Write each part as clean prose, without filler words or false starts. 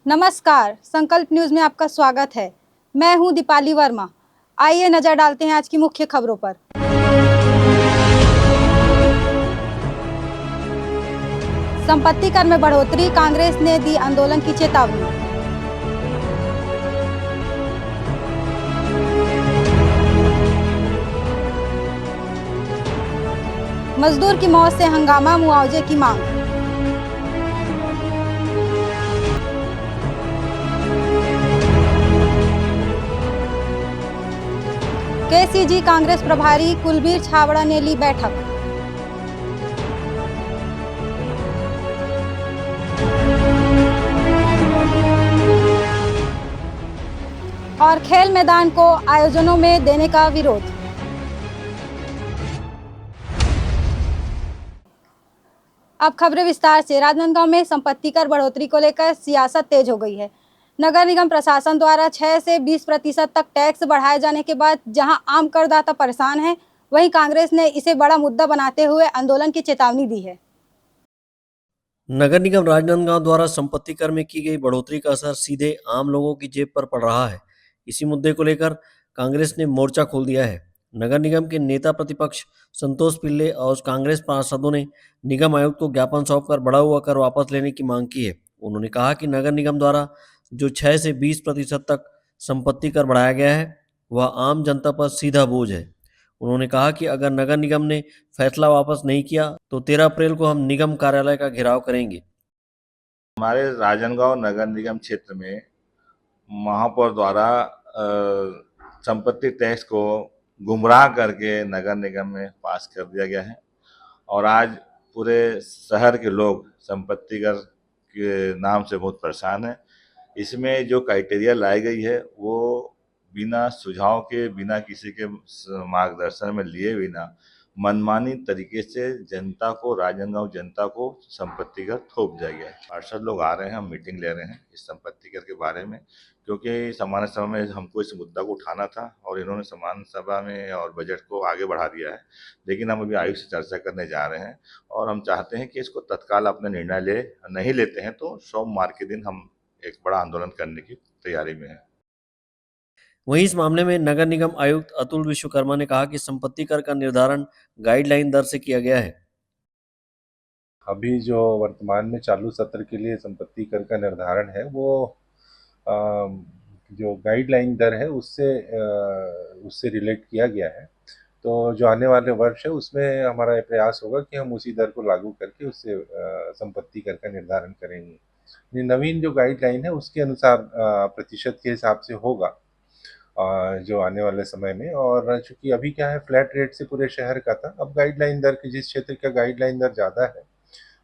नमस्कार, संकल्प न्यूज में आपका स्वागत है। मैं हूं दीपाली वर्मा। आइए नजर डालते हैं आज की मुख्य खबरों पर। संपत्ति कर में बढ़ोतरी, कांग्रेस ने दी आंदोलन की चेतावनी। मजदूर की मौत से हंगामा, मुआवजे की मांग। केसीजी कांग्रेस प्रभारी कुलबीर छाबड़ा ने ली बैठक। और खेल मैदान को आयोजनों में देने का विरोध। अब खबरें विस्तार से। राजनांदगांव में संपत्ति कर बढ़ोतरी को लेकर सियासत तेज हो गई है। नगर निगम प्रशासन द्वारा 6 से 20% तक टैक्स बढ़ाए जाने के बाद जहां आम करदाता परेशान है, वहीं कांग्रेस ने इसे बड़ा मुद्दा बनाते हुए आंदोलन की चेतावनी दी है। नगर निगम राजनांदगांव द्वारा संपत्ति कर में की गई बढ़ोतरी का असर सीधे आम लोगों की जेब पर पड़ रहा है। इसी मुद्दे को लेकर कांग्रेस ने मोर्चा खोल दिया है। नगर निगम के नेता प्रतिपक्ष संतोष पिल्ले और कांग्रेस पार्षदों ने निगम आयुक्त को ज्ञापन सौंपकर बढ़ा हुआ कर वापस लेने की मांग की है। उन्होंने कहा कि नगर निगम द्वारा जो 6 से 20% तक संपत्ति कर बढ़ाया गया है, वह आम जनता पर सीधा बोझ है। उन्होंने कहा कि अगर नगर निगम ने फैसला वापस नहीं किया तो 13 अप्रैल को हम निगम कार्यालय का घेराव करेंगे। हमारे राजनांदगांव नगर निगम क्षेत्र में महापौर द्वारा संपत्ति टैक्स को गुमराह करके नगर निगम में पास कर दिया गया है और आज पूरे शहर के लोग संपत्ति कर के नाम से बहुत परेशान हैं। इसमें जो क्राइटेरिया लाई गई है वो बिना सुझाव के, बिना किसी के मार्गदर्शन में लिए बिना मनमानी तरीके से जनता को, राजनांदगांव जनता को संपत्ति कर थोप दिया गया है। पार्षद लोग आ रहे हैं, हम मीटिंग ले रहे हैं इस संपत्ति कर के बारे में, क्योंकि सामान्य सभा में हमको इस मुद्दा को उठाना था और इन्होंने सामान्य सभा में और बजट को आगे बढ़ा दिया है। लेकिन हम अभी आयुक्त से चर्चा करने जा रहे हैं और हम चाहते हैं कि इसको तत्काल अपना निर्णय ले, नहीं लेते हैं तो सोमवार के दिन हम एक बड़ा आंदोलन करने की तैयारी में है। वहीं इस मामले में नगर निगम आयुक्त अतुल विश्वकर्मा ने कहा कि संपत्ति कर का निर्धारण गाइडलाइन दर से किया गया है। अभी जो वर्तमान में चालू सत्र के लिए संपत्ति कर का निर्धारण है वो जो गाइडलाइन दर है उससे रिलेट किया गया है। तो जो आने वाले वर्ष है उसमें हमारा ये प्रयास होगा कि हम उसी दर को लागू करके उससे संपत्ति कर का निर्धारण करेंगे। नवीन जो गाइडलाइन है उसके अनुसार प्रतिशत के हिसाब से होगा जो आने वाले समय में। और चूंकि अभी क्या है, फ्लैट रेट से पूरे शहर का था, अब गाइडलाइन दर की, जिस क्षेत्र का गाइडलाइन दर ज़्यादा है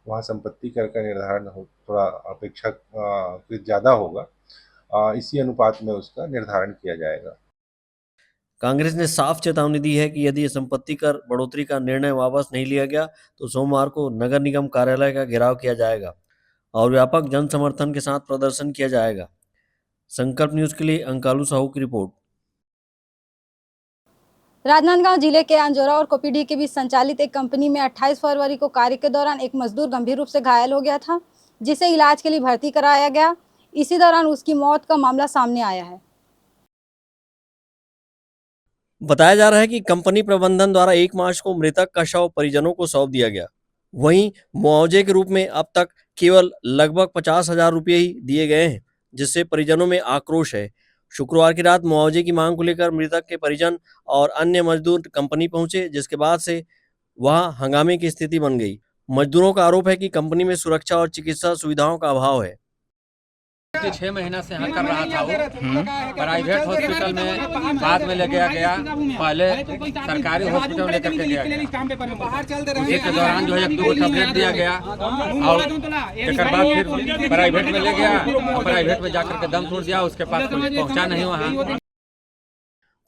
वहाँ संपत्ति कर का निर्धारण थोड़ा अपेक्षाकृत ज़्यादा होगा। इसी अनुपात में उसका निर्धारण किया जाएगा। कांग्रेस ने साफ चेतावनी दी है कि यदि संपत्ति कर बढ़ोतरी का निर्णय वापस नहीं लिया गया तो सोमवार को नगर निगम कार्यालय का घेराव किया जाएगा और व्यापक जन समर्थन के साथ प्रदर्शन किया जाएगा। संकल्प न्यूज के लिए अंकालू साहू की रिपोर्ट। राजनांदगांव जिले के अंजोरा और कोपीडी के बीच संचालित एक कंपनी में 28 फरवरी को कार्य के दौरान एक मजदूर गंभीर रूप से घायल हो गया था, जिसे इलाज के लिए भर्ती कराया गया। इसी दौरान उसकी मौत का मामला सामने आया है। बताया जा रहा है कि कंपनी प्रबंधन द्वारा 1 मार्च को मृतक का शव परिजनों को सौंप दिया गया। वहीं मुआवजे के रूप में अब तक केवल लगभग 50,000 रुपये ही दिए गए हैं, जिससे परिजनों में आक्रोश है। शुक्रवार की रात मुआवजे की मांग को लेकर मृतक के परिजन और अन्य मजदूर कंपनी पहुंचे, जिसके बाद से वहां हंगामे की स्थिति बन गई। मजदूरों का आरोप है कि कंपनी में सुरक्षा और चिकित्सा सुविधाओं का अभाव है। 6 महीना से यहाँ कर रहा था वो प्राइवेट हॉस्पिटल में, बाद में ले गया पहले सरकारी हॉस्पिटल में लेकर के गया। उसी के दौरान जो है 1-2 टैबलेट दिया गया और एक बाद फिर प्राइवेट में ले गया और प्राइवेट में जाकर के दम तोड़ दिया। उसके पास पहुँचा नहीं वहाँ।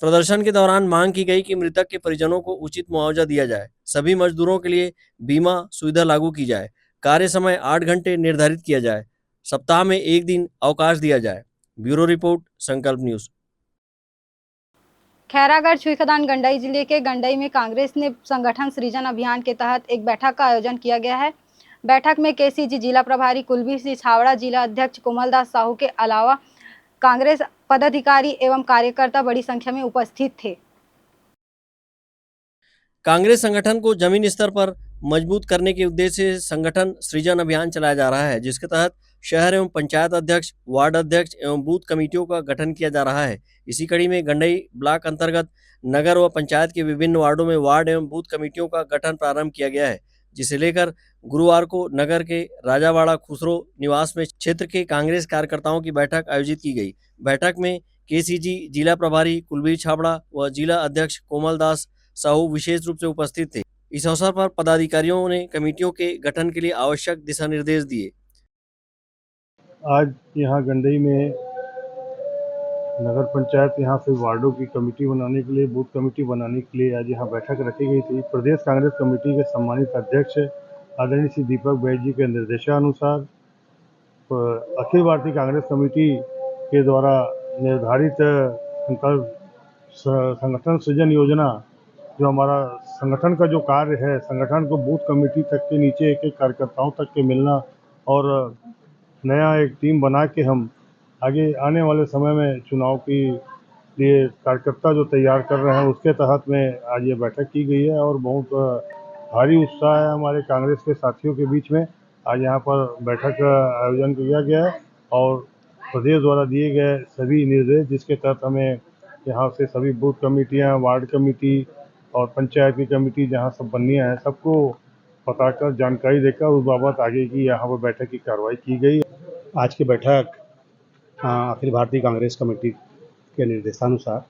प्रदर्शन के दौरान मांग की गई कि मृतक के परिजनों को उचित मुआवजा दिया जाए, सभी मजदूरों के लिए बीमा सुविधा लागू की जाए, कार्य समय 8 घंटे निर्धारित किया जाए, सप्ताह में 1 दिन अवकाश दिया जाए। ब्यूरो रिपोर्ट, संकल्प न्यूज। खैरागढ़ छुईखदान गंडई जिले के गंडई में कांग्रेस ने संगठन सृजन अभियान के तहत एक बैठक का आयोजन किया गया है। बैठक में केसीजी जिला प्रभारी कुलबीर सिंह छाबड़ा, जिला अध्यक्ष कोमलदास साहू के अलावा कांग्रेस पदाधिकारी एवं कार्यकर्ता बड़ी संख्या में उपस्थित थे। कांग्रेस संगठन को जमीन स्तर पर मजबूत करने के उद्देश्य से संगठन सृजन अभियान चलाया जा रहा है, जिसके तहत शहर एवं पंचायत अध्यक्ष, वार्ड अध्यक्ष एवं बूथ कमेटियों का गठन किया जा रहा है। इसी कड़ी में गंडई ब्लॉक अंतर्गत नगर व पंचायत के विभिन्न वार्डों में वार्ड एवं बूथ कमेटियों का गठन प्रारंभ किया गया है, जिसे लेकर गुरुवार को नगर के राजावाड़ा खुसरो निवास में क्षेत्र के कांग्रेस कार्यकर्ताओं की बैठक आयोजित की गई। बैठक में केसीजी जिला प्रभारी कुलबीर छाबड़ा व जिला अध्यक्ष कोमलदास साहू विशेष रूप से उपस्थित थे। इस अवसर पर पदाधिकारियों ने कमेटियों के गठन के लिए आवश्यक दिशा निर्देश दिए। आज यहाँ गंडई में नगर पंचायत यहाँ से वार्डों की कमेटी बनाने के लिए, बूथ कमेटी बनाने के लिए आज यहाँ बैठक रखी गई थी। प्रदेश कांग्रेस कमेटी के सम्मानित अध्यक्ष आदरणीय श्री दीपक बैज जी के निर्देशानुसार अखिल भारतीय कांग्रेस कमेटी के द्वारा निर्धारित संगठन सृजन योजना, जो हमारा संगठन का जो कार्य है, संगठन को बूथ कमेटी तक के नीचे एक एक कार्यकर्ताओं तक के मिलना और नया एक टीम बना के हम आगे आने वाले समय में चुनाव के लिए कार्यकर्ता जो तैयार कर रहे हैं, उसके तहत में आज ये बैठक की गई है और बहुत भारी उत्साह है हमारे कांग्रेस के साथियों के बीच में। आज यहाँ पर बैठक का आयोजन किया गया है और प्रदेश द्वारा दिए गए सभी निर्देश, जिसके तहत हमें यहाँ से सभी बूथ कमेटियाँ, वार्ड कमेटी और पंचायत की कमेटी जहाँ सब बननी है, सबको बताकर जानकारी देकर उस बाबत आगे की यहाँ पर बैठक की कार्रवाई की गई। आज की बैठक अखिल भारतीय कांग्रेस कमेटी के निर्देशानुसार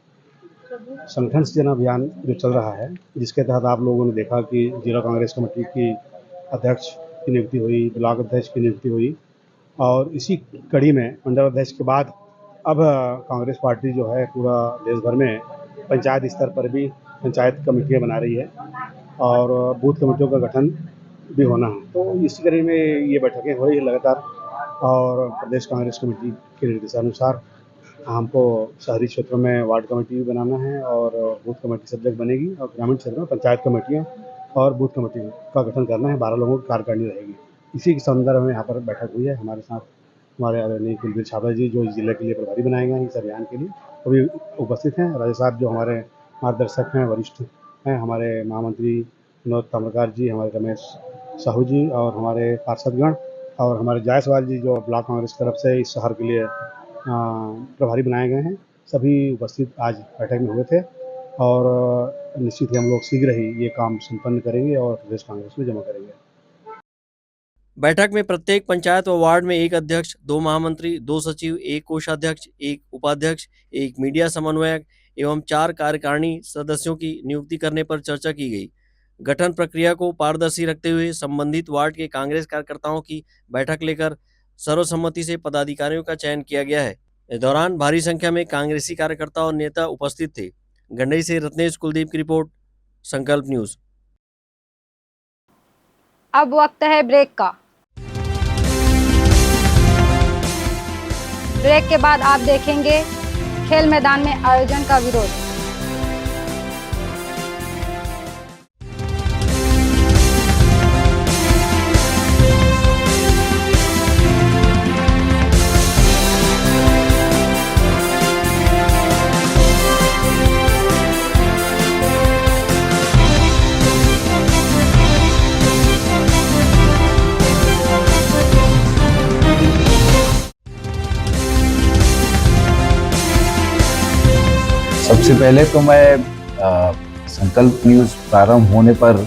संगठन सृजन अभियान जो चल रहा है, जिसके तहत आप लोगों ने देखा कि जिला कांग्रेस कमेटी की अध्यक्ष की नियुक्ति हुई, ब्लॉक अध्यक्ष की नियुक्ति हुई और इसी कड़ी में मंडल अध्यक्ष के बाद अब कांग्रेस पार्टी जो है पूरा देश भर में पंचायत स्तर पर भी पंचायत कमेटियाँ बना रही है और बूथ कमेटियों का गठन भी होना है। तो इसी कड़ी में ये बैठकें हो रही है लगातार और प्रदेश कांग्रेस कमेटी के निर्देशानुसार हमको शहरी क्षेत्रों में वार्ड कमेटी भी बनाना है और बूथ कमेटी सब जगह बनेगी और ग्रामीण क्षेत्र में पंचायत कमेटियाँ और बूथ कमेटी का गठन करना है। 12 लोगों की कार्यकारिणी रहेगी। इसी के संदर्भ में यहाँ पर बैठक हुई है। हमारे साथ हमारे आदरणीय कुलबीर छाबड़ा जी, जो जिले के लिए प्रभारी बनाए गए हैं इस अभियान के लिए, वो भी उपस्थित हैं। राजा साहब जो हमारे मार्गदर्शक हैं, वरिष्ठ हैं, हमारे महामंत्री विनोद ताम्रकार जी, हमारे रमेश साहू जी और हमारे पार्षदगण और हमारे जायसवाल जी जो ब्लॉक कांग्रेस की तरफ से इस शहर के लिए प्रभारी बनाए गए हैं, सभी उपस्थित आज बैठक में हुए थे और निश्चित ही हम लोग शीघ्र ही ये काम संपन्न करेंगे और प्रदेश कांग्रेस में जमा करेंगे। बैठक में प्रत्येक पंचायत व वार्ड में एक अध्यक्ष, 2 महामंत्री, 2 सचिव, 1 कोषाध्यक्ष, 1 उपाध्यक्ष, 1 मीडिया समन्वयक एवं 4 कार्यकारिणी सदस्यों की नियुक्ति करने पर चर्चा की गई। गठन प्रक्रिया को पारदर्शी रखते हुए संबंधित वार्ड के कांग्रेस कार्यकर्ताओं की बैठक लेकर सर्वसम्मति से पदाधिकारियों का चयन किया गया है। इस दौरान भारी संख्या में कांग्रेसी कार्यकर्ता और नेता उपस्थित थे। गंडई से रत्नेश कुलदीप की रिपोर्ट, संकल्प न्यूज। अब वक्त है ब्रेक का। ब्रेक के बाद आप देखेंगे खेल मैदान में आयोजन का विरोध। सबसे पहले तो मैं संकल्प न्यूज़ प्रारंभ होने पर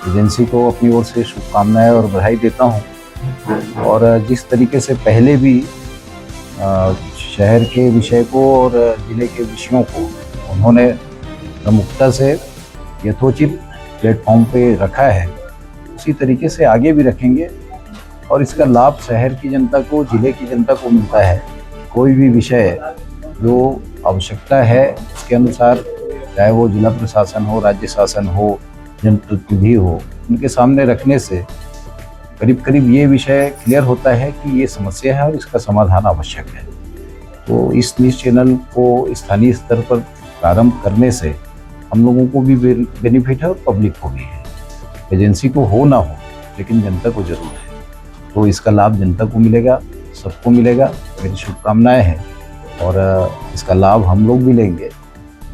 एजेंसी को अपनी ओर से शुभकामनाएं और बधाई देता हूं और जिस तरीके से पहले भी शहर के विषय को और ज़िले के विषयों को उन्होंने प्रमुखता से यथोचित प्लेटफॉर्म पे रखा है, उसी तरीके से आगे भी रखेंगे और इसका लाभ शहर की जनता को, ज़िले की जनता को मिलता है। कोई भी विषय जो आवश्यकता है उसके अनुसार, चाहे वो जिला प्रशासन हो, राज्य शासन हो, जनप्रतिनिधि हो, उनके सामने रखने से करीब करीब ये विषय क्लियर होता है कि ये समस्या है और इसका समाधान आवश्यक है। तो इस न्यूज़ चैनल को स्थानीय स्तर पर प्रारंभ करने से हम लोगों को भी बेनिफिट है और पब्लिक को भी है। एजेंसी को हो ना हो, लेकिन जनता को जरूर है। तो इसका लाभ जनता को मिलेगा, सबको मिलेगा, मेरी शुभकामनाएं हैं और इसका लाभ हम लोग भी लेंगे।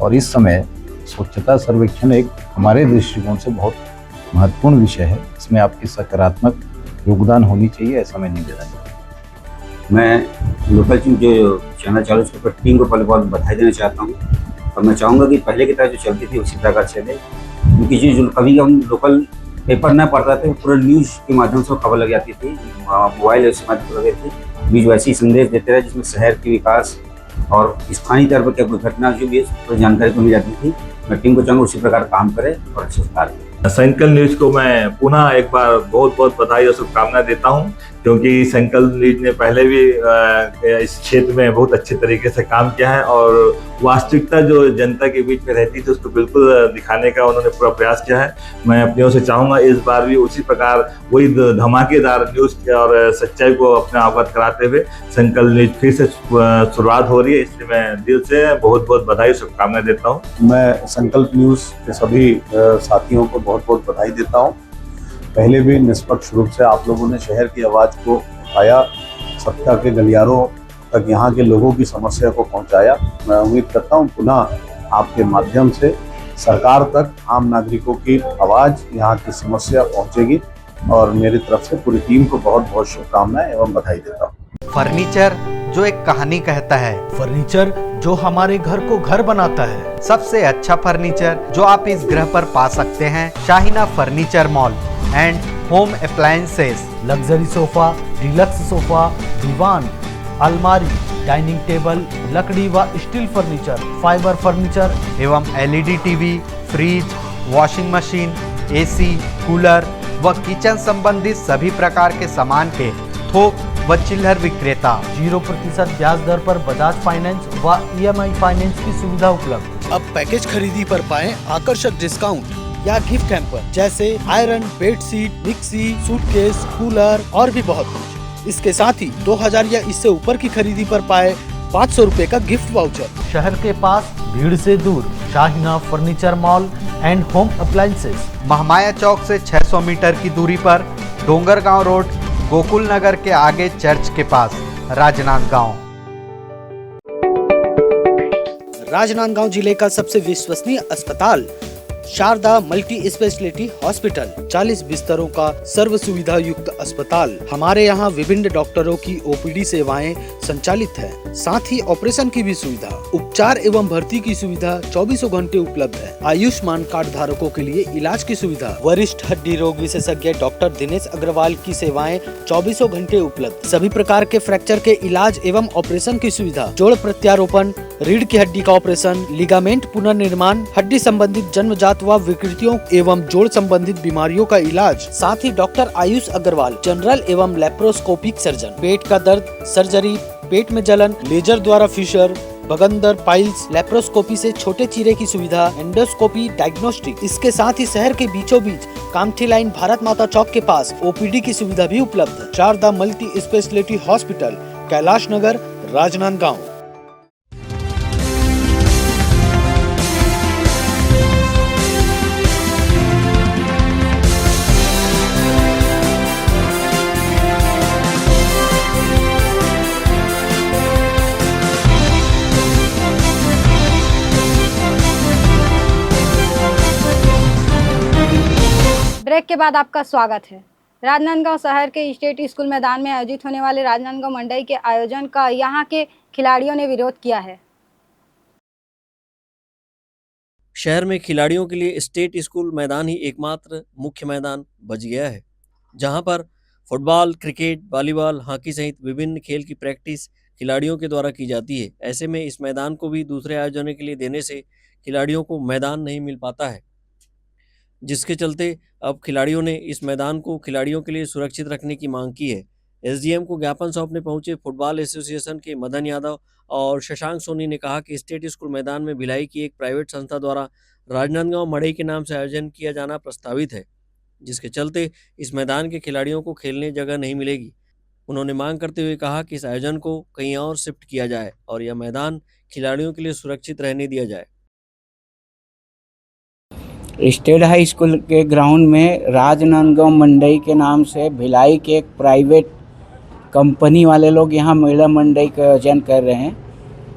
और इस समय स्वच्छता सर्वेक्षण एक हमारे दृष्टिकोण से बहुत महत्वपूर्ण विषय है, इसमें आपकी सकारात्मक योगदान होनी चाहिए, ऐसा मैं निवेदन करता मैं लोकल जो चैनल चालू उसके ऊपर टीम को पहले बहुत बधाई देना चाहता हूँ और मैं चाहूँगा कि पहले की तरह जो चलती थी उसी प्रकार चले, क्योंकि जो कभी हम लोकल पेपर न पढ़ते थे पूरा न्यूज़ के माध्यम से खबर लग जाती थी, मोबाइल उसके माध्यम से लगे थे, बीच वैसे ही संदेश देते रहे जिसमें शहर के विकास और स्थानीय तौर पर क्या कोई घटना जो भी है जानकारी को मिल जाती थी। मैं टीम को चाहूँगा उसी प्रकार काम करे और अच्छे से कार्य करे। सेंट्रल न्यूज को मैं पुनः एक बार बहुत बहुत बधाई और शुभकामनाएं देता हूं, क्योंकि सेंट्रल न्यूज ने पहले भी इस क्षेत्र में बहुत अच्छे तरीके से काम किया है और वास्तविकता जो जनता के बीच में रहती थी उसको बिल्कुल दिखाने का उन्होंने पूरा प्रयास किया है। मैं अपनी ओर से चाहूँगा इस बार भी उसी प्रकार वही धमाकेदार न्यूज़ और सच्चाई को अपने अवगत कराते हुए सेंट्रल न्यूज फिर से शुरुआत हो रही है, इसलिए मैं दिल से बहुत बहुत बधाई शुभकामनाएं देता हूँ। मैं संकल्प न्यूज़ के सभी साथियों को बहुत बहुत बधाई देता हूँ। पहले भी निष्पक्ष रूप से आप लोगों ने शहर की आवाज़ को उठाया, सत्ता के गलियारों तक यहाँ के लोगों की समस्या को पहुँचाया। मैं उम्मीद करता हूँ पुनः आपके माध्यम से सरकार तक आम नागरिकों की आवाज़, यहाँ की समस्या पहुँचेगी और मेरी तरफ से पूरी टीम को बहुत बहुत शुभकामनाएं एवं बधाई देता हूँ। फर्नीचर जो एक कहानी कहता है, फर्नीचर जो हमारे घर को घर बनाता है। सबसे अच्छा फर्नीचर जो आप इस ग्रह पर पा सकते हैं Shaheena furniture mall and home appliances. Luxury sofa, deluxe sofa, दीवान, अलमारी, डाइनिंग टेबल, लकड़ी व स्टील फर्नीचर, फाइबर फर्नीचर एवं LED TV, fridge, washing machine, AC, cooler व किचन संबंधित सभी प्रकार के सामान के थोक व चिल्लर विक्रेता। 0% ब्याज दर पर बजाज फाइनेंस व EMI फाइनेंस की सुविधा उपलब्ध। अब पैकेज खरीदी पर पाएं आकर्षक डिस्काउंट या गिफ्ट हैम्पर जैसे iron, bedsheet, mixie, suitcase, cooler और भी बहुत कुछ। इसके साथ ही 2000 या इससे ऊपर की खरीदी पर पाए 500 रुपए का गिफ्ट वाउचर। शहर के पास भीड़ से दूर Shaheena furniture mall and home appliances, Mahamaya Chowk से 600 मीटर की दूरी पर, डोंगरगांव रोड, गोकुल नगर के आगे चर्च के पास, राजनांदगांव। राजनांदगांव जिले का सबसे विश्वसनीय अस्पताल शारदा मल्टी स्पेशलिटी हॉस्पिटल, 40 बिस्तरों का सर्व सुविधा युक्त अस्पताल। हमारे यहाँ विभिन्न डॉक्टरों की OPD सेवाएं संचालित है, साथ ही ऑपरेशन की भी सुविधा, उपचार एवं भर्ती की सुविधा 24 घंटे उपलब्ध है। आयुष्मान कार्ड धारकों के लिए इलाज की सुविधा, वरिष्ठ हड्डी रोग विशेषज्ञ डॉक्टर दिनेश अग्रवाल की सेवाएं 24 घंटे उपलब्ध। सभी प्रकार के फ्रैक्चर के इलाज एवं ऑपरेशन की सुविधा, जोड़ प्रत्यारोपण, रीढ़ की हड्डी का ऑपरेशन, लिगामेंट पुनर्निर्माण, हड्डी संबंधित जन्मजात व विकृतियों एवं जोड़ संबंधित बीमारियों का इलाज, साथ ही डॉक्टर आयुष अग्रवाल जनरल एवं लेप्रोस्कोपिक सर्जन, पेट का दर्द, सर्जरी, पेट में जलन, लेजर द्वारा फिशर, बगंदर, पाइल्स, लेप्रोस्कोपी से छोटे चीरे की सुविधा, एंडोस्कोपी, डायग्नोस्टिक। इसके साथ ही शहर के बीचों बीच कामठी लाइन भारत माता चौक के पास OPD की सुविधा भी उपलब्ध है। Sharda multi speciality hospital, Kailash Nagar, Rajnandgaon. Break के बाद आपका स्वागत है। राजनांदगांव शहर के स्टेट स्कूल मैदान में आयोजित होने वाले राजनांदगांव मंडई के आयोजन का यहां के खिलाड़ियों ने विरोध किया है। शहर में खिलाड़ियों के लिए स्टेट स्कूल मैदान ही एकमात्र मुख्य मैदान बच गया है, जहां पर फुटबॉल, क्रिकेट, वॉलीबॉल, हॉकी सहित विभिन्न खेल की प्रैक्टिस खिलाड़ियों के द्वारा की जाती है। ऐसे में इस मैदान को भी दूसरे आयोजनों के लिए देने से खिलाड़ियों को मैदान नहीं मिल पाता है, जिसके चलते अब खिलाड़ियों ने इस मैदान को खिलाड़ियों के लिए सुरक्षित रखने की मांग की है। SDM को ज्ञापन सौंपने पहुंचे फुटबॉल एसोसिएशन के मदन यादव और शशांक सोनी ने कहा कि स्टेट स्कूल मैदान में भिलाई की एक प्राइवेट संस्था द्वारा राजनांदगांव मड़ई के नाम से आयोजन किया जाना प्रस्तावित है, जिसके चलते इस मैदान के खिलाड़ियों को खेलने जगह नहीं मिलेगी। उन्होंने मांग करते हुए कहा कि इस आयोजन को कहीं और शिफ्ट किया जाए और यह मैदान खिलाड़ियों के लिए सुरक्षित रहने दिया जाए। स्टेट हाई स्कूल के ग्राउंड में राजनांदगांव मंडई के नाम से भिलाई के एक प्राइवेट कंपनी वाले लोग यहाँ महिला मंडई का आयोजन कर रहे हैं।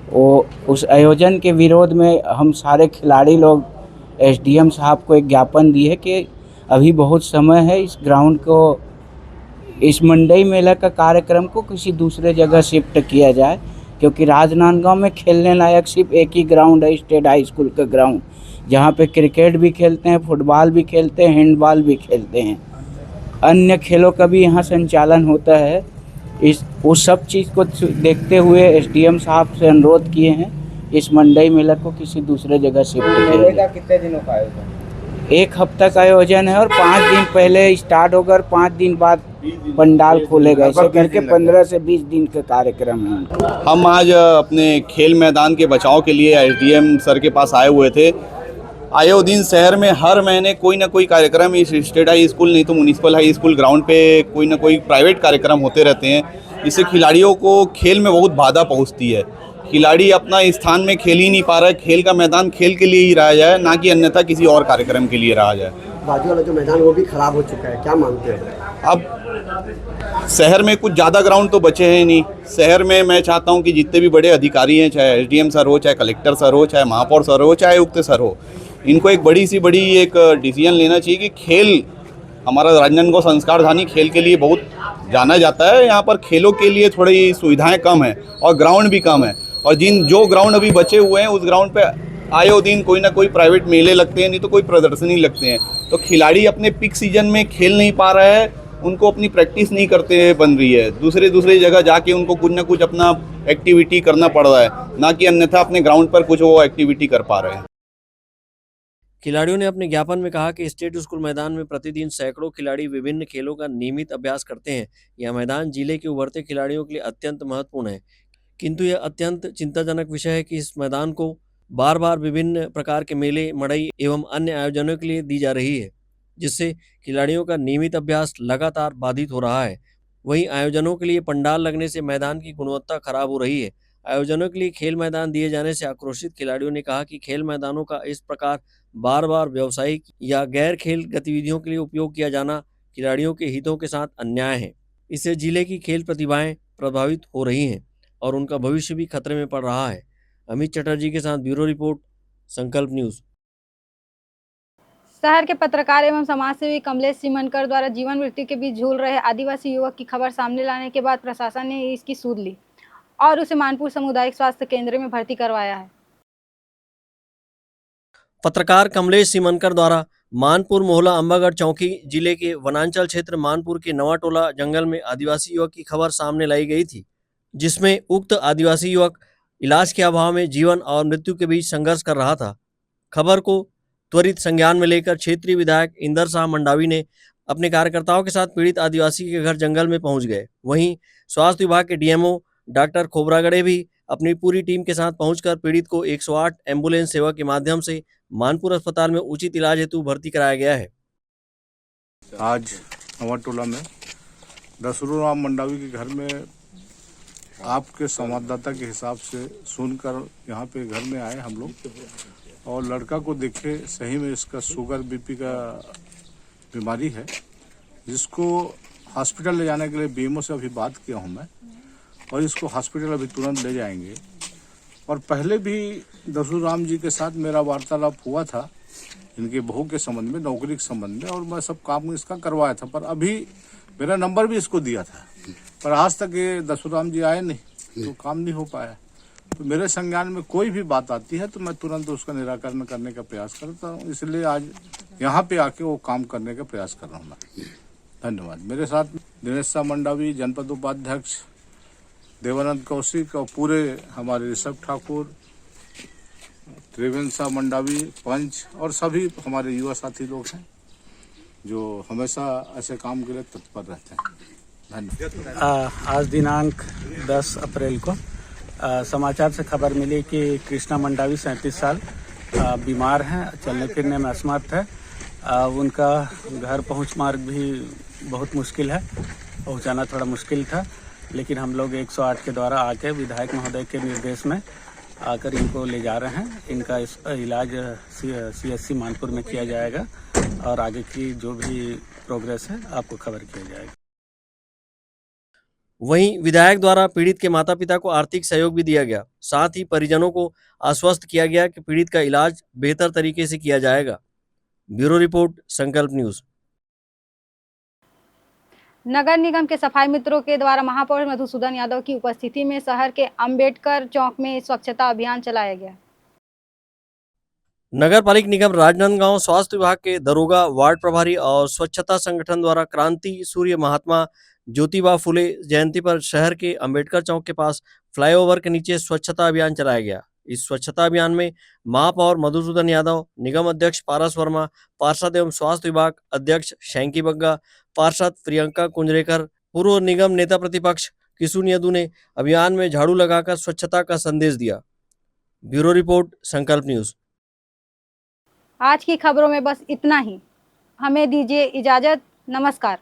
वो उस आयोजन के विरोध में हम सारे खिलाड़ी लोग एसडीएम साहब को एक ज्ञापन दिए कि अभी बहुत समय है, इस ग्राउंड को, इस मंडई मेला का कार्यक्रम को किसी दूसरे जगह शिफ्ट किया जाए, क्योंकि राजनांदगांव में खेलने लायक सिर्फ एक ही ग्राउंड है, स्टेट हाई स्कूल का ग्राउंड, जहाँ पे क्रिकेट भी खेलते हैं, फुटबॉल भी खेलते हैं, हैंडबॉल भी खेलते हैं, अन्य खेलों का भी यहाँ संचालन होता है। उस सब चीज़ को देखते हुए एसडीएम साहब से अनुरोध किए हैं इस मंडई मेला को किसी दूसरे जगह शिफ्ट किया जाए। कितने दिनों का आयोजन? 1 हफ्ता का आयोजन है और 5 दिन पहले स्टार्ट होगा और 5 दिन बाद पंडाल खोलेगा। ऐसे करके 15 से 20 दिन का कार्यक्रम है। हम आज अपने खेल मैदान के बचाव के लिए एसडीएम सर के पास आए हुए थे। आए दिन शहर में हर महीने कोई ना कोई कार्यक्रम, इस स्टेट हाई स्कूल नहीं तो म्यूनिसिपल हाई स्कूल ग्राउंड पे कोई ना कोई प्राइवेट कार्यक्रम होते रहते हैं। इससे खिलाड़ियों को खेल में बहुत बाधा पहुंचती है। खिलाड़ी अपना स्थान में खेल ही नहीं पा रहा है। खेल का मैदान खेल के लिए ही रहा जाए, ना कि अन्यथा किसी और कार्यक्रम के लिए रहा जाए। बाजू वाला जो मैदान वो भी खराब हो चुका है, क्या मानते हैं? अब शहर में कुछ ज़्यादा ग्राउंड तो बचे हैं नहीं। शहर में मैं चाहता हूं कि जितने भी बड़े अधिकारी हैं, चाहे एसडीएम सर हो, चाहे कलेक्टर सर हो, चाहे महापौर सर हो, चाहे आयुक्त सर हो, इनको एक बड़ी एक डिसीजन लेना चाहिए कि खेल, हमारा राजनांदगांव संस्कार धानी खेल के लिए बहुत जाना जाता है। यहाँ पर खेलों के लिए थोड़ी सुविधाएँ कम है और ग्राउंड भी कम है, और जो ग्राउंड अभी बचे हुए हैं उस ग्राउंड पे आए दिन कोई ना कोई प्राइवेट मेले लगते हैं, नहीं तो कोई प्रदर्शनी लगते हैं। तो खिलाड़ी अपने पीक सीजन में खेल नहीं पा रहा है, उनको अपनी प्रैक्टिस नहीं करते बन रही है। दूसरे जगह जाके उनको कुछ ना कुछ अपना एक्टिविटी करना पड़ रहा है, ना कि अन्यथा अपने ग्राउंड पर कुछ वो एक्टिविटी कर पा रहे हैं। खिलाड़ियों ने अपने ज्ञापन में कहा कि स्टेट स्कूल मैदान में प्रतिदिन सैकड़ों खिलाड़ी विभिन्न खेलों का नियमित अभ्यास करते हैं। यह मैदान जिले के उभरते खिलाड़ियों के लिए अत्यंत महत्वपूर्ण है, किंतु यह अत्यंत चिंताजनक विषय है कि इस मैदान को बार बार विभिन्न प्रकार के मेले, मड़ई एवं अन्य आयोजनों के लिए दी जा रही है, जिससे खिलाड़ियों का नियमित अभ्यास लगातार बाधित हो रहा है। वहीं आयोजनों के लिए पंडाल लगने से मैदान की गुणवत्ता खराब हो रही है। आयोजनों के लिए खेल मैदान दिए जाने से आक्रोशित खिलाड़ियों ने कहा कि खेल मैदानों का इस प्रकार बार बार व्यावसायिक या गैर खेल गतिविधियों के लिए उपयोग किया जाना खिलाड़ियों के हितों के साथ अन्याय है। इससे जिले की खेल प्रतिभाएं प्रभावित हो रही हैं और उनका भविष्य भी खतरे में पड़ रहा है। अमित चटर्जी के साथ ब्यूरो रिपोर्ट, संकल्प न्यूज। शहर के पत्रकार एवं समाजसेवी कमलेश सिमनकर द्वारा जीवन मृत्यु के बीच झूल रहे आदिवासी युवक की खबर सामने लाने के बाद प्रशासन ने इसकी सूद ली और उसे मानपुर सामुदायिक स्वास्थ्य केंद्र में भर्ती करवाया है। पत्रकार कमलेश सिमनकर द्वारा मानपुर मोहला अंबागढ़ चौकी जिले के वनांचल क्षेत्र मानपुर के नवाटोला जंगल में आदिवासी युवक की खबर सामने लाई गई थी, जिसमें उक्त आदिवासी युवक इलाज के अभाव में जीवन और मृत्यु के बीच संघर्ष कर रहा था। खबर को त्वरित संज्ञान में लेकर क्षेत्रीय विधायक इंदर शाह मंडावी ने अपने कार्यकर्ताओं के साथ पीड़ित आदिवासी के घर जंगल में पहुंच गए। वहीं स्वास्थ्य विभाग के डीएमओ डॉक्टर खोबरागड़े भी अपनी पूरी टीम के साथ पहुंचकर पीड़ित को 108 एम्बुलेंस सेवा के माध्यम से मानपुर अस्पताल में उचित इलाज हेतु भर्ती कराया गया है। आज नवाटोला में दशरथराम मंडावी के घर में आपके संवाददाता के हिसाब से सुनकर यहाँ पे घर में आए हम लोग, और लड़का को देखे सही में इसका शुगर बीपी का बीमारी है, जिसको हॉस्पिटल ले जाने के लिए बीएमओ से अभी बात किया हूँ मैं, और इसको हॉस्पिटल अभी तुरंत ले जाएंगे। और पहले भी दशरथराम जी के साथ मेरा वार्तालाप हुआ था इनके बहू के संबंध में, नौकरी के संबंध में, और मैं सब काम इसका करवाया था। पर अभी मेरा नंबर भी इसको दिया था, पर आज तक ये दशरथराम जी आए नहीं, तो काम नहीं हो पाया। तो मेरे संज्ञान में कोई भी बात आती है तो मैं तुरंत उसका निराकरण करने का प्रयास करता हूँ, इसलिए आज यहाँ पे आके वो काम करने का प्रयास कर रहा हूँ मैं। धन्यवाद। मेरे साथ दिनेश शाह मंडावी, जनपद उपाध्यक्ष देवानंद कौशिक, और पूरे हमारे ऋषभ ठाकुर, त्रिवेंद्र शाह मंडावी, पंच, और सभी हमारे युवा साथी लोग हैं जो हमेशा ऐसे काम के लिए तत्पर रहते हैं। धन्यवाद। आज दिनांक 10 अप्रैल को समाचार से खबर मिली कि कृष्णा मंडावी 37 साल बीमार हैं, चलने फिरने में असमर्थ है। उनका घर पहुंच मार्ग भी बहुत मुश्किल है, पहुंचाना थोड़ा मुश्किल था, लेकिन हम लोग 108 के द्वारा आके विधायक महोदय के निर्देश में आकर इनको ले जा रहे हैं। इनका इलाज CSC मानपुर में किया जाएगा और आगे की जो भी प्रोग्रेस है आपको खबर किया जाएगा। वहीं विधायक द्वारा पीड़ित के माता पिता को आर्थिक सहयोग भी दिया गया। साथ ही परिजनों को आश्वस्त किया गया कि पीड़ित का इलाज बेहतर तरीके से किया जाएगा। ब्यूरो रिपोर्ट, संकल्प न्यूज। नगर निगम के सफाई मित्रों के द्वारा महापौर मधुसूदन यादव की उपस्थिति में शहर के अंबेडकर चौक में स्वच्छता अभियान चलाया गया। नगर पालिक निगम राजनांदगांव स्वास्थ्य विभाग के दरोगा, वार्ड प्रभारी और स्वच्छता संगठन द्वारा क्रांति सूर्य महात्मा ज्योतिबा फुले जयंती पर शहर के अंबेडकर चौक के पास फ्लाईओवर के नीचे स्वच्छता अभियान चलाया गया। इस स्वच्छता अभियान में महापौर मधुसूदन यादव, निगम अध्यक्ष पारस वर्मा, पार्षद एवं स्वास्थ्य विभाग अध्यक्ष शैंकी बग्गा, पार्षद प्रियंका कुंजरेकर, पूर्व निगम नेता प्रतिपक्ष किशुन यदू ने अभियान में झाड़ू लगाकर स्वच्छता का संदेश दिया। ब्यूरो रिपोर्ट, संकल्प न्यूज। आज की खबरों में बस इतना ही। हमें दीजिए इजाजत। नमस्कार।